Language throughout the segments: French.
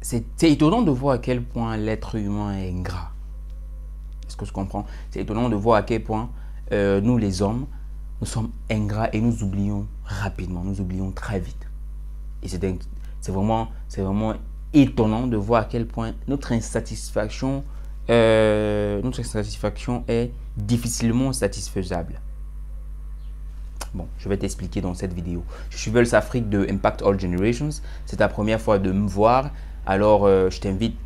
c'est étonnant de voir à quel point l'être humain est ingrat. Est-ce que tu comprends? C'est étonnant de voir à quel point nous les hommes, nous sommes ingrats et nous oublions rapidement, nous oublions très vite. Et c'est vraiment étonnant de voir à quel point notre insatisfaction est difficilement satisfaisable. Bon, je vais t'expliquer dans cette vidéo. Je suis Vels Afrique de Impact All Generations. C'est ta première fois de me voir. Alors, je t'invite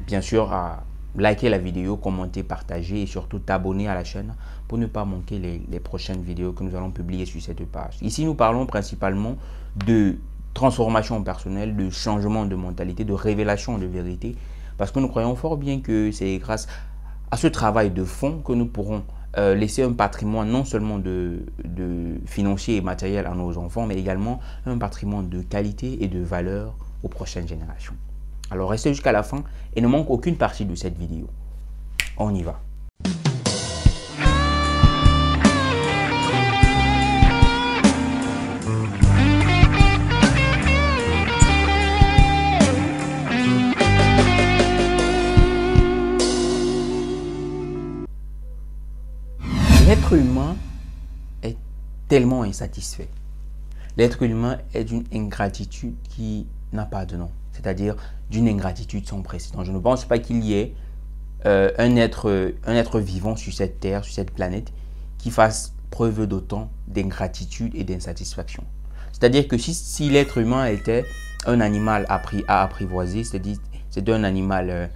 bien sûr à liker la vidéo, commenter, partager et surtout t'abonner à la chaîne pour ne pas manquer les prochaines vidéos que nous allons publier sur cette page. Ici, nous parlons principalement de transformation personnelle, de changement de mentalité, de révélation de vérité. Parce que nous croyons fort bien que c'est grâce à ce travail de fond que nous pourrons laisser un patrimoine non seulement de financier et matériel à nos enfants, mais également un patrimoine de qualité et de valeur aux prochaines générations. Alors restez jusqu'à la fin et ne manque aucune partie de cette vidéo. On y va. L'être humain est tellement insatisfait. L'être humain est d'une ingratitude qui n'a pas de nom, c'est-à-dire d'une ingratitude sans précédent. Je ne pense pas qu'il y ait un être vivant sur cette terre, sur cette planète, qui fasse preuve d'autant d'ingratitude et d'insatisfaction. C'est-à-dire que si l'être humain était un animal à apprivoiser, c'est-à-dire c'est un animal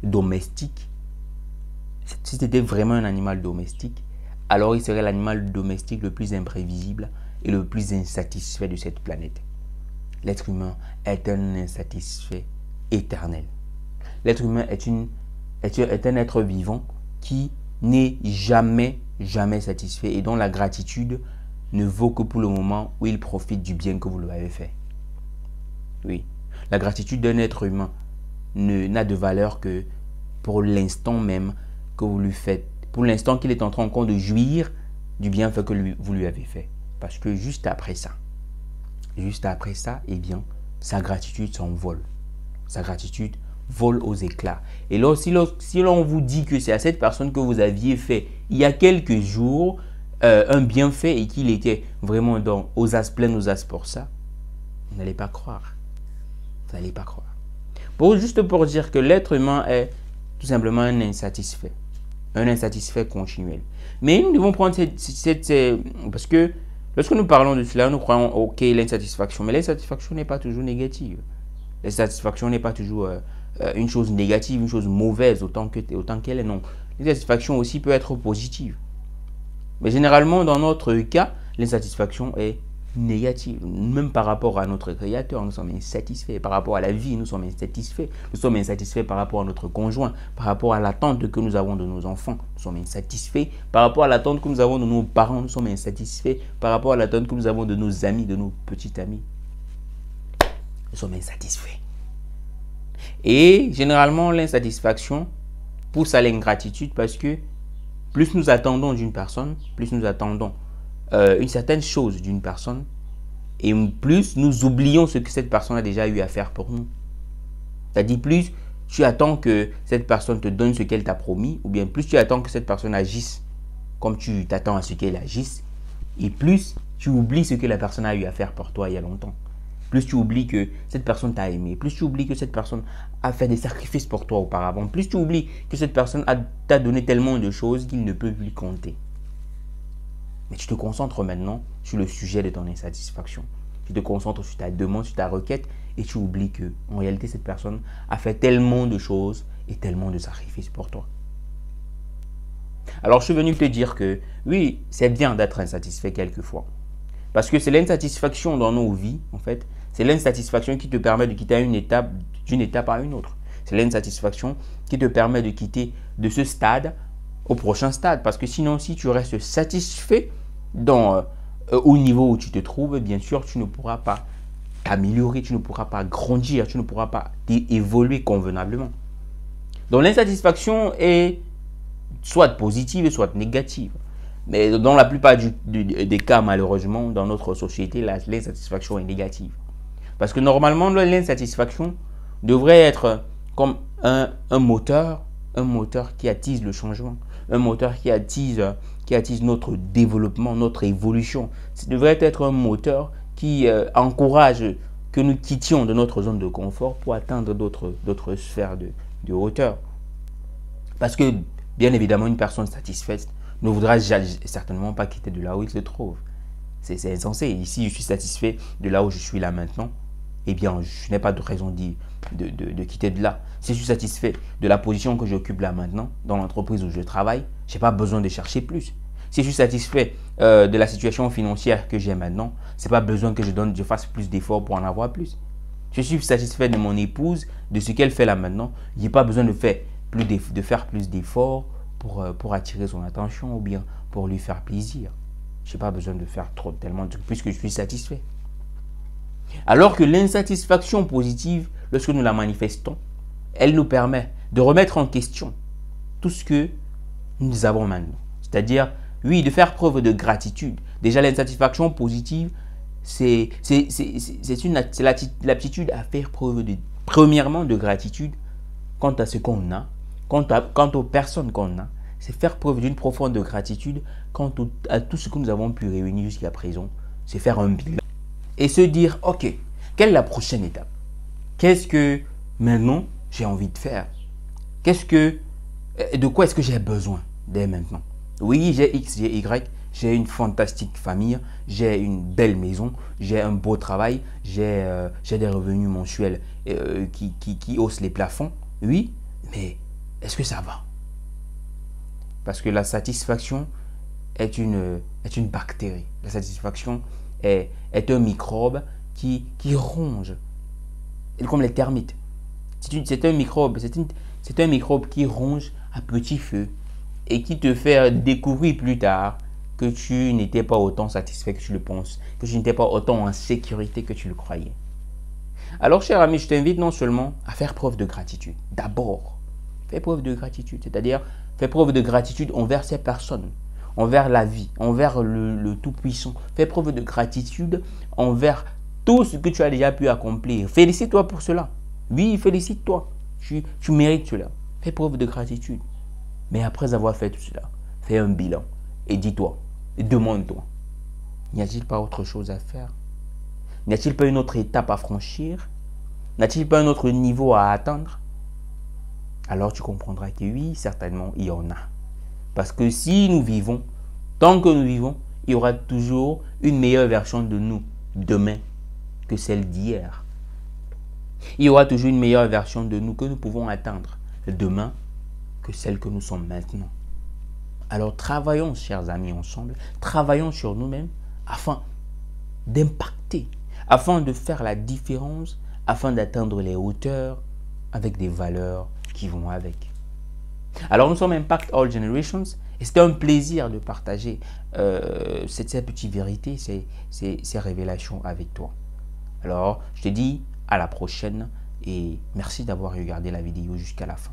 domestique, si c'était vraiment un animal domestique, alors il serait l'animal domestique le plus imprévisible et le plus insatisfait de cette planète. L'être humain est un insatisfait éternel. L'être humain est un être vivant qui n'est jamais satisfait et dont la gratitude ne vaut que pour le moment où il profite du bien que vous lui avez fait. Oui, la gratitude d'un être humain n'a de valeur que pour l'instant même que vous lui faites, pour l'instant qu'il est en train encore de jouir du bienfait que vous lui avez fait. Parce que juste après ça, eh bien, sa gratitude s'envole. Sa gratitude vole aux éclats. Et là, si l'on vous dit que c'est à cette personne que vous aviez fait il y a quelques jours un bienfait et qu'il était vraiment aux as pleins, aux as pour ça, vous n'allez pas croire. Vous n'allez pas croire. Juste pour dire que l'être humain est tout simplement un insatisfait continuel. Mais nous devons prendre parce que lorsque nous parlons de cela, nous croyons, ok, l'insatisfaction. Mais l'insatisfaction n'est pas toujours négative. L'insatisfaction n'est pas toujours une chose négative, une chose mauvaise autant qu'elle est. Non. L'insatisfaction aussi peut être positive. Mais généralement, dans notre cas, l'insatisfaction est négative. Même par rapport à notre créateur, nous sommes insatisfaits. Par rapport à la vie, nous sommes insatisfaits. Nous sommes insatisfaits par rapport à notre conjoint, par rapport à l'attente que nous avons de nos enfants. Nous sommes insatisfaits. Par rapport à l'attente que nous avons de nos parents, nous sommes insatisfaits. Par rapport à l'attente que nous avons de nos amis, de nos petits amis, nous sommes insatisfaits. Et généralement, l'insatisfaction pousse à l'ingratitude parce que plus nous attendons d'une personne, plus nous attendons une certaine chose d'une personne et plus nous oublions ce que cette personne a déjà eu à faire pour nous. C'est-à-dire plus tu attends que cette personne te donne ce qu'elle t'a promis ou bien plus tu attends que cette personne agisse comme tu t'attends à ce qu'elle agisse et plus tu oublies ce que la personne a eu à faire pour toi il y a longtemps. Plus tu oublies que cette personne t'a aimé, plus tu oublies que cette personne a fait des sacrifices pour toi auparavant, plus tu oublies que cette personne t'a donné tellement de choses qu'il ne peut plus compter. Mais tu te concentres maintenant sur le sujet de ton insatisfaction. Tu te concentres sur ta demande, sur ta requête et tu oublies que en réalité cette personne a fait tellement de choses et tellement de sacrifices pour toi. Alors je suis venu te dire que oui, c'est bien d'être insatisfait quelquefois. Parce que c'est l'insatisfaction dans nos vies, en fait, c'est l'insatisfaction qui te permet de quitter d'une étape à une autre. C'est l'insatisfaction qui te permet de quitter de ce stade au prochain stade. Parce que sinon, si tu restes satisfait au niveau où tu te trouves, bien sûr, tu ne pourras pas t'améliorer, tu ne pourras pas grandir, tu ne pourras pas évoluer convenablement. Donc l'insatisfaction est soit positive, soit négative. Mais dans la plupart des cas, malheureusement, dans notre société, l'insatisfaction est négative. Parce que normalement, l'insatisfaction devrait être comme un moteur qui attise le changement, un moteur qui attise notre développement, notre évolution. Ça devrait être un moteur qui encourage que nous quittions de notre zone de confort pour atteindre d'autres sphères de hauteur. Parce que, bien évidemment, une personne satisfaite ne voudra certainement pas quitter de là où il se trouve. C'est insensé. Ici, je suis satisfait de là où je suis là maintenant. Eh bien, je n'ai pas de raison de quitter de là. Si je suis satisfait de la position que j'occupe là maintenant, dans l'entreprise où je travaille, je n'ai pas besoin de chercher plus. Si je suis satisfait de la situation financière que j'ai maintenant, ce n'est pas besoin que je fasse plus d'efforts pour en avoir plus. Je suis satisfait de mon épouse, de ce qu'elle fait là maintenant. Je n'ai pas besoin de faire plus d'efforts pour attirer son attention ou bien pour lui faire plaisir. Je n'ai pas besoin de faire tellement de trucs puisque je suis satisfait. Alors que l'insatisfaction positive, lorsque nous la manifestons, elle nous permet de remettre en question tout ce que nous avons maintenant. C'est-à-dire, oui, de faire preuve de gratitude. Déjà, l'insatisfaction positive, c'est l'aptitude à faire preuve premièrement de gratitude quant à ce qu'on a, quant aux personnes qu'on a. C'est faire preuve d'une profonde gratitude quant à tout ce que nous avons pu réunir jusqu'à présent. C'est faire un bilan. Et se dire, ok, quelle est la prochaine étape? Qu'est-ce que maintenant j'ai envie de faire? De quoi est-ce que j'ai besoin dès maintenant? Oui, j'ai X, j'ai Y, j'ai une fantastique famille, j'ai une belle maison, j'ai un beau travail, j'ai des revenus mensuels qui haussent les plafonds. Oui, mais est-ce que ça va? Parce que la satisfaction est une bactérie. La satisfaction est un microbe qui ronge, comme les termites. C'est un microbe qui ronge à petit feu et qui te fait découvrir plus tard que tu n'étais pas autant satisfait que tu le penses, que tu n'étais pas autant en sécurité que tu le croyais. Alors, cher ami, je t'invite non seulement à faire preuve de gratitude. D'abord, fais preuve de gratitude, c'est-à-dire fais preuve de gratitude envers ces personnes, envers la vie, envers le Tout-Puissant. Fais preuve de gratitude envers tout ce que tu as déjà pu accomplir. Félicite-toi pour cela. Oui, félicite-toi. Tu mérites cela. Fais preuve de gratitude. Mais après avoir fait tout cela, fais un bilan et dis-toi, et demande-toi, n'y a-t-il pas autre chose à faire? N'y a-t-il pas une autre étape à franchir? N'a-t-il pas un autre niveau à atteindre? Alors tu comprendras que oui, certainement, il y en a. Parce que si nous vivons, tant que nous vivons, il y aura toujours une meilleure version de nous demain que celle d'hier. Il y aura toujours une meilleure version de nous que nous pouvons atteindre demain que celle que nous sommes maintenant. Alors travaillons, chers amis, ensemble, travaillons sur nous-mêmes afin d'impacter, afin de faire la différence, afin d'atteindre les hauteurs avec des valeurs qui vont avec. Alors nous sommes Impact All Generations et c'était un plaisir de partager ces petites vérités, ces révélations avec toi. Alors je te dis à la prochaine et merci d'avoir regardé la vidéo jusqu'à la fin.